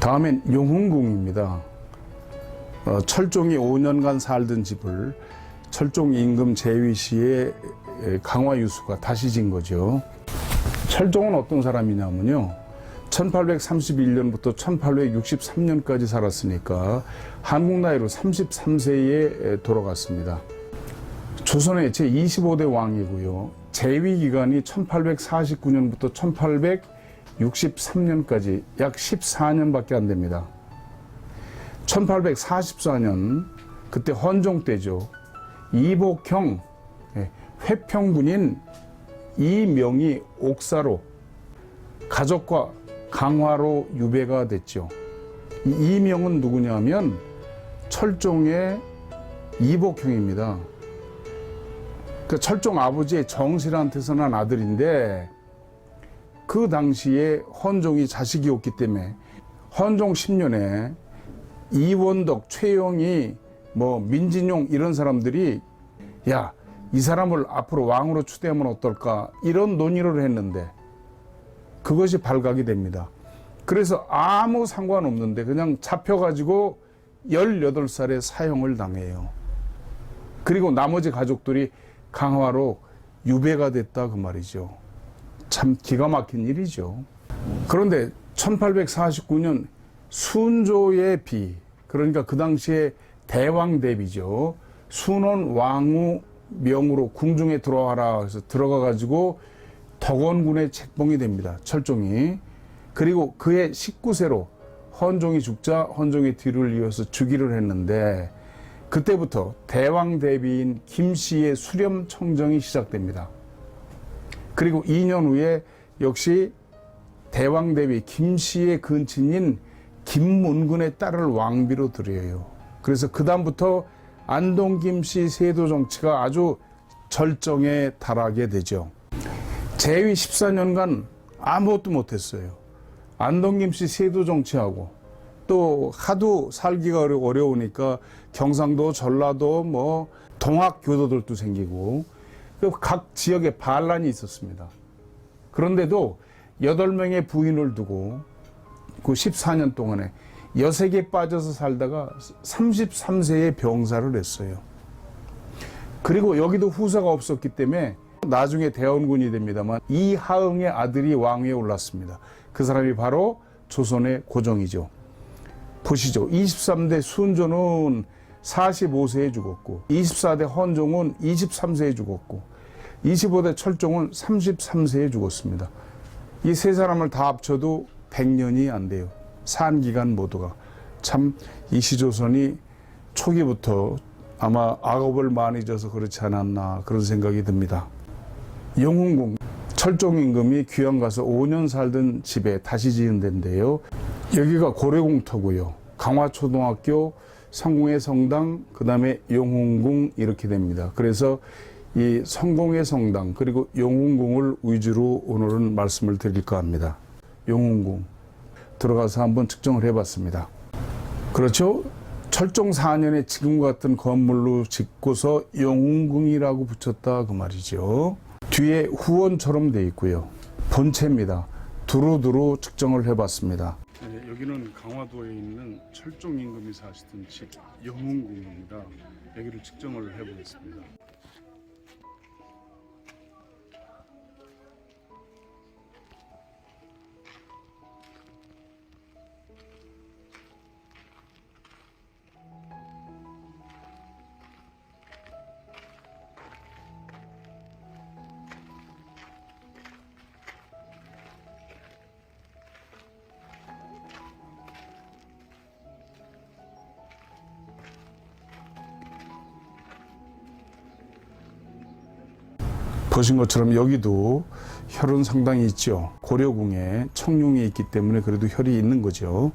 다음엔 용흥궁입니다. 철종이 5년간 살던 집을 철종 임금 제위 시에 강화유수가 다시 진 거죠. 철종은 어떤 사람이냐면요, 1831년부터 1863년까지 살았으니까 한국 나이로 33세에 돌아갔습니다. 조선의 제25대 왕이고요. 제위 기간이 1849년부터 1863년까지 약 14년밖에 안 됩니다. 1844년 그때 헌종 때죠. 이복형 회평군인 이명이 옥사로 가족과 강화로 유배가 됐죠. 이 이명은 누구냐면 철종의 이복형입니다. 그 철종 아버지의 정실한테서 난 아들인데, 그 당시에 헌종이 자식이었기 때문에 헌종 10년에 이원덕, 최영이, 민진용 이런 사람들이 야, 이 사람을 앞으로 왕으로 추대하면 어떨까, 이런 논의를 했는데 그것이 발각이 됩니다. 그래서 아무 상관없는데 그냥 잡혀가지고 18살에 사형을 당해요. 그리고 나머지 가족들이 강화로 유배가 됐다, 그 말이죠. 참 기가 막힌 일이죠. 그런데 1849년 순조의 비, 그러니까 그 당시에 대왕 대비죠. 순원 왕후 명으로 궁중에 들어와라 해서 들어가가지고 덕원군의 책봉이 됩니다, 철종이. 그리고 그의 19세로 헌종이 죽자 헌종의 뒤를 이어서 즉위를 했는데, 그때부터 대왕 대비인 김씨의 수렴 청정이 시작됩니다. 그리고 2년 후에 역시 대왕 대비 김씨의 근친인 김문근의 딸을 왕비로 들여요. 그래서 그 다음부터 안동 김씨 세도 정치가 아주 절정에 달하게 되죠. 제위 14년간 아무것도 못했어요. 안동 김씨 세도 정치하고 또 하도 살기가 어려우니까 경상도, 전라도, 동학 교도들도 생기고 각 지역에 반란이 있었습니다. 그런데도 8명의 부인을 두고 그 14년 동안에 여색에 빠져서 살다가 33세에 병사를 했어요. 그리고 여기도 후사가 없었기 때문에 나중에 대원군이 됩니다만 이하응의 아들이 왕위에 올랐습니다. 그 사람이 바로 조선의 고종이죠. 보시죠. 23대 순조는 45세에 죽었고, 24대 헌종은 23세에 죽었고, 25대 철종은 33세에 죽었습니다. 이 세 사람을 다 합쳐도 100년이 안 돼요. 산 기간 모두가. 참 이시조선이 초기부터 아마 악업을 많이 져서 그렇지 않았나, 그런 생각이 듭니다. 용흥궁, 철종 임금이 귀양 가서 5년 살던 집에 다시 지은 데인데요. 여기가 고려궁터고요. 강화초등학교, 성공의 성당, 그 다음에 용흥궁, 이렇게 됩니다. 그래서 이 성공의 성당 그리고 용흥궁을 위주로 오늘은 말씀을 드릴까 합니다. 용흥궁 들어가서 한번 측정을 해봤습니다. 그렇죠? 철종 4년에 지금 같은 건물로 짓고서 용흥궁이라고 붙였다, 그 말이죠. 뒤에 후원처럼 돼 있고요. 본체입니다. 두루두루 측정을 해봤습니다. 네, 여기는 강화도에 있는 철종 임금이 사시던 집 용흥궁입니다. 여기를 측정을 해보겠습니다. 보신 것처럼 여기도 혈은 상당히 있죠. 고려궁에 청룡이 있기 때문에 그래도 혈이 있는 거죠.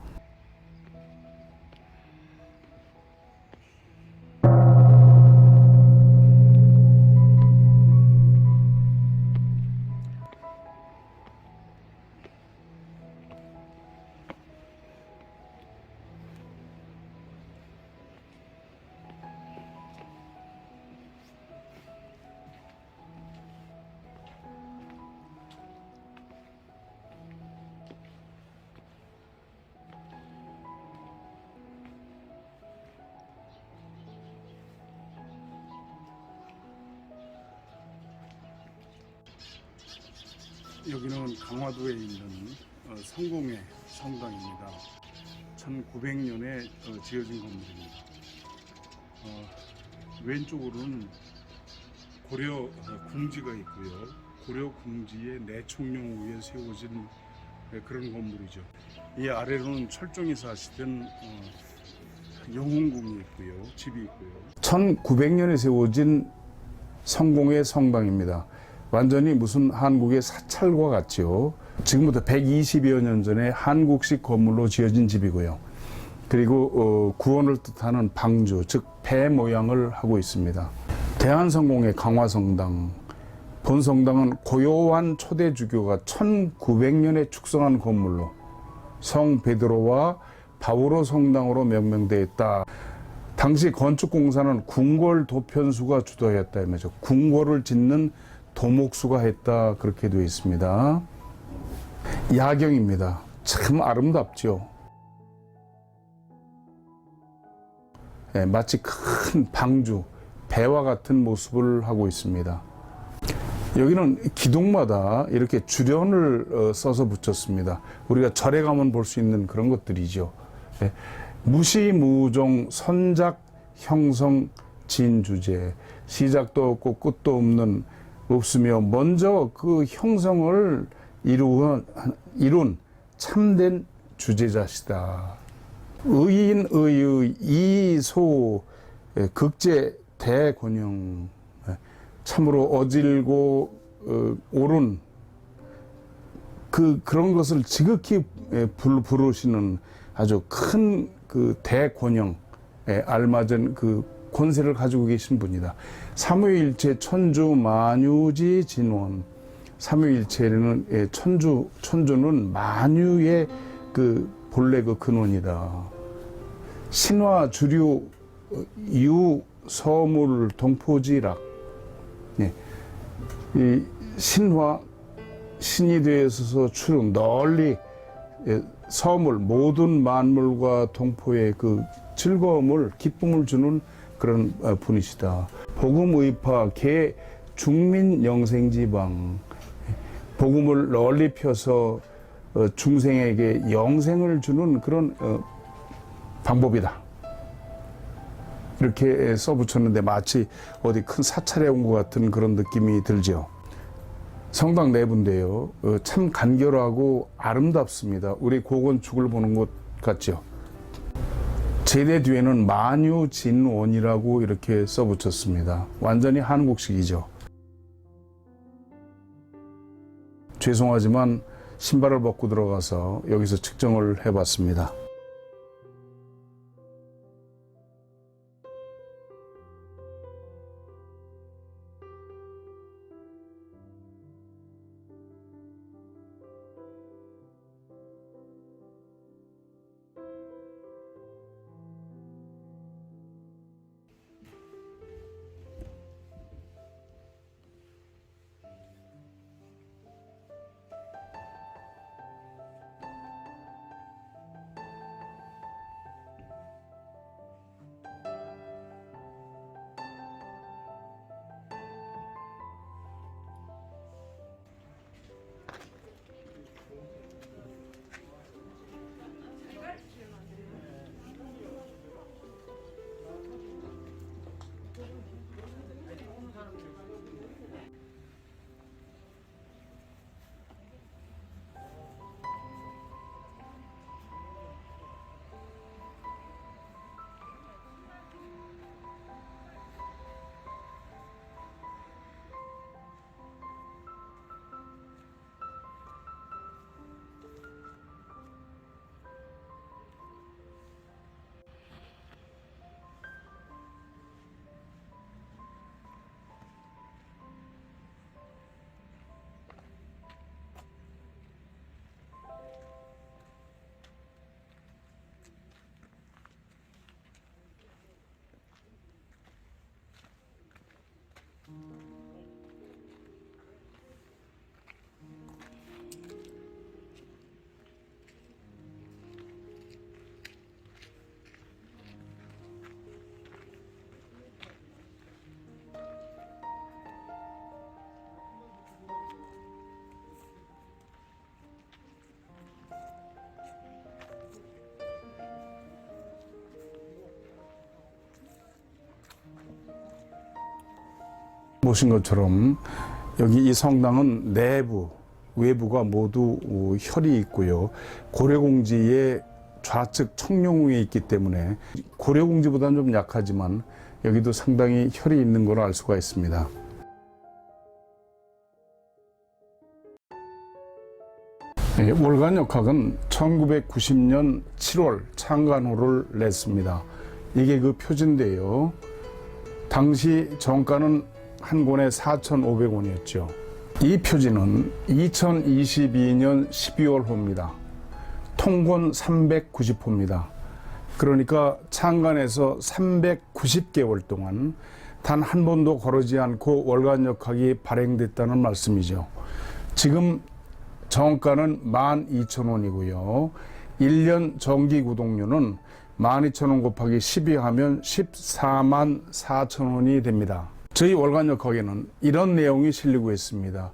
여기는 강화도에 있는 성공회 성당입니다. 1900년에 지어진 건물입니다. 왼쪽으로는 고려 궁지가 있고요. 고려 궁지의 내청룡 위에 세워진 그런 건물이죠. 이 아래로는 철종이 사시던 영흥궁이 있고요. 집이 있고요. 1900년에 세워진 성공회 성당입니다. 완전히 무슨 한국의 사찰과 같죠. 지금부터 120여 년 전에 한국식 건물로 지어진 집이고요. 그리고 구원을 뜻하는 방주, 즉 배 모양을 하고 있습니다. 대한성공회 강화성당, 본성당은 고요한 초대 주교가 1900년에 축성한 건물로 성 베드로와 바오로 성당으로 명명되어 있다. 당시 건축공사는 궁궐 도편수가 주도했다. 이거죠. 궁궐을 짓는 도목수가 했다. 그렇게 되어 있습니다. 야경입니다. 참 아름답죠. 네, 마치 큰 방주, 배와 같은 모습을 하고 있습니다. 여기는 기둥마다 이렇게 주련을 써서 붙였습니다. 우리가 절에 가면 볼 수 있는 그런 것들이죠. 네. 무시무종 선작 형성 진주제, 시작도 없고 끝도 없으며 먼저 그 형성을 이룬 참된 주제자시다. 의인의의 이소 극제 대곤영, 참으로 어질고 옳은 그런 것을 지극히 부르시는 아주 큰 그 대곤영에 알맞은 그 권세를 가지고 계신 분이다. 삼위일체 천주 만유지 진원. 삼위일체는 천주는 만유의 그 본래 그 근원이다. 신화 주류 유 서물 동포지락. 네. 이 신화 신이 되어서 추릉 널리 서물 모든 만물과 동포의 그 즐거움을 기쁨을 주는 그런 분이시다. 복음의파 개 중민 영생지방, 복음을 널리 펴서 중생에게 영생을 주는 그런 방법이다. 이렇게 써붙였는데 마치 어디 큰 사찰에 온 것 같은 그런 느낌이 들죠. 성당 내부인데요. 참 간결하고 아름답습니다. 우리 고건축을 보는 것 같죠. 제대 뒤에는 만유진원이라고 이렇게 써붙였습니다. 완전히 한국식이죠. 죄송하지만 신발을 벗고 들어가서 여기서 측정을 해봤습니다. 보신 것처럼 여기 이 성당은 내부, 외부가 모두 혈이 있고요. 고려공지의 좌측 청룡궁에 있기 때문에 고려공지보다는 좀 약하지만 여기도 상당히 혈이 있는 걸로 알 수가 있습니다. 네, 월간역학은 1990년 7월 창간호를 냈습니다. 이게 그 표지인데요. 당시 정가는 한 권에 4,500원이었죠. 이 표지는 2022년 12월호입니다. 통권 390호입니다. 그러니까 창간에서 390개월 동안 단 한 번도 거르지 않고 월간역학이 발행됐다는 말씀이죠. 지금 정가는 12,000원이고요. 1년 정기 구독료는 12,000원 곱하기 12하면 14만 4천원이 됩니다. 저희 월간역학에는 이런 내용이 실리고 있습니다.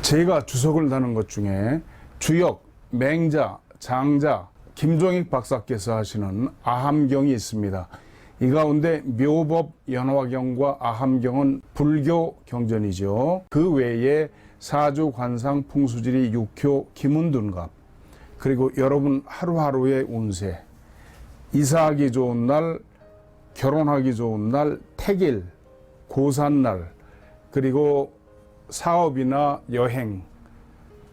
제가 주석을 다는 것 중에 주역, 맹자, 장자, 김종익 박사께서 하시는 아함경이 있습니다. 이 가운데 묘법 연화경과 아함경은 불교 경전이죠. 그 외에 사주 관상 풍수지리 육효 기문둔갑, 그리고 여러분 하루하루의 운세, 이사하기 좋은 날, 결혼하기 좋은 날, 태길, 고산날, 그리고 사업이나 여행,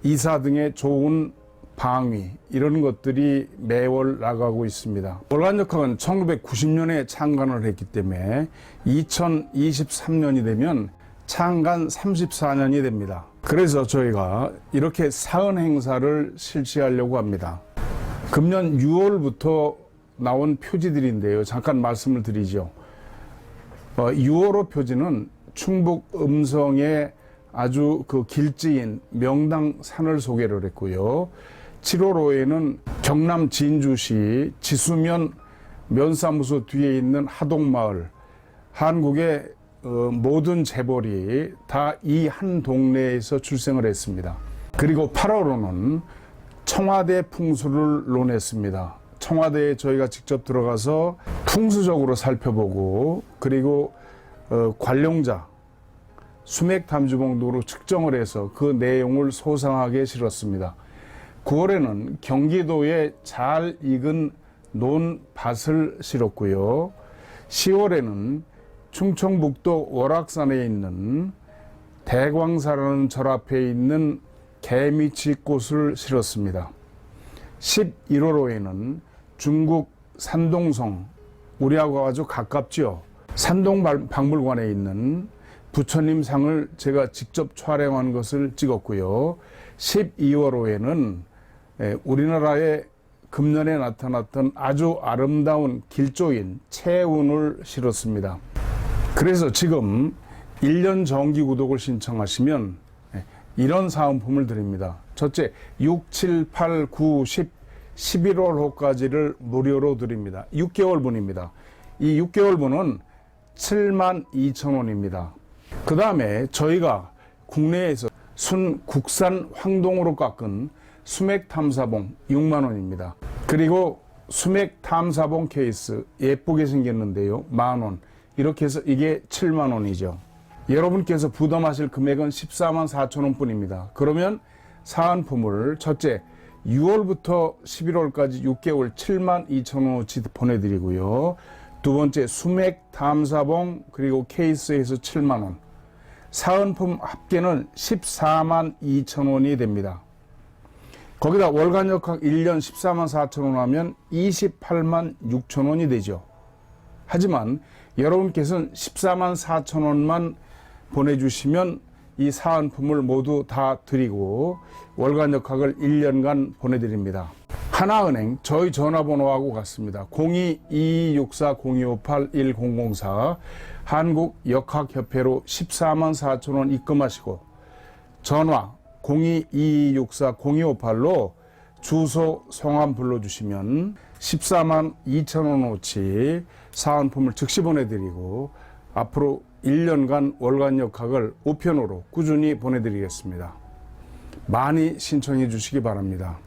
이사 등의 좋은 방위, 이런 것들이 매월 나가고 있습니다. 월간역학은 1990년에 창간을 했기 때문에 2023년이 되면 창간 34년이 됩니다. 그래서 저희가 이렇게 사은 행사를 실시하려고 합니다. 금년 6월부터 나온 표지들인데요. 잠깐 말씀을 드리죠. 6월호 표지는 충북 음성의 아주 그 길지인 명당산을 소개를 했고요. 7월호에는 경남 진주시 지수면 면사무소 뒤에 있는 하동마을, 한국의 모든 재벌이 다 이 한 동네에서 출생을 했습니다. 그리고 8월호는 청와대 풍수를 논했습니다. 청와대에 저희가 직접 들어가서 풍수적으로 살펴보고, 그리고 관룡자, 수맥탐지봉 등으로 측정을 해서 그 내용을 소상하게 실었습니다. 9월에는 경기도에 잘 익은 논밭을 실었고요. 10월에는 충청북도 월악산에 있는 대광사라는 절 앞에 있는 개미치꽃을 실었습니다. 11월호에는 중국 산동성, 우리하고 아주 가깝죠. 산동박물관에 있는 부처님 상을 제가 직접 촬영한 것을 찍었고요. 12월호에는 우리나라의 금년에 나타났던 아주 아름다운 길조인 채운을 실었습니다. 그래서 지금 1년 정기 구독을 신청하시면 이런 사은품을 드립니다. 첫째, 6, 7, 8, 9, 10, 11월호까지를 무료로 드립니다. 6개월분입니다. 이 6개월분은 72,000원입니다. 그 다음에 저희가 국내에서 순 국산 황동으로 깎은 수맥탐사봉 6만원입니다. 그리고 수맥탐사봉 케이스 예쁘게 생겼는데요. 10,000원. 이렇게 해서 이게 70,000원이죠. 여러분께서 부담하실 금액은 14만 4천원 뿐입니다. 그러면 사은품을 첫째 6월부터 11월까지 6개월 72,000원어치 보내드리고요. 두 번째 수맥탐사봉 그리고 케이스에서 7만원, 사은품 합계는 14만 2천원이 됩니다. 거기다 월간역학 1년 14만 4천원 하면 28만 6천원이 되죠. 하지만 여러분께서는 14만 4천원만 보내주시면 이 사은품을 모두 다 드리고 월간역학을 1년간 보내드립니다. 하나은행 저희 전화번호하고 같습니다. 02-2264-0258-1004 한국역학협회로 14만 4천원 입금하시고 전화 02-2264-0258로 주소 성함 불러주시면 14만 2천원어치 사은품을 즉시 보내드리고 앞으로 1년간 월간역학을 우편으로 꾸준히 보내드리겠습니다. 많이 신청해 주시기 바랍니다.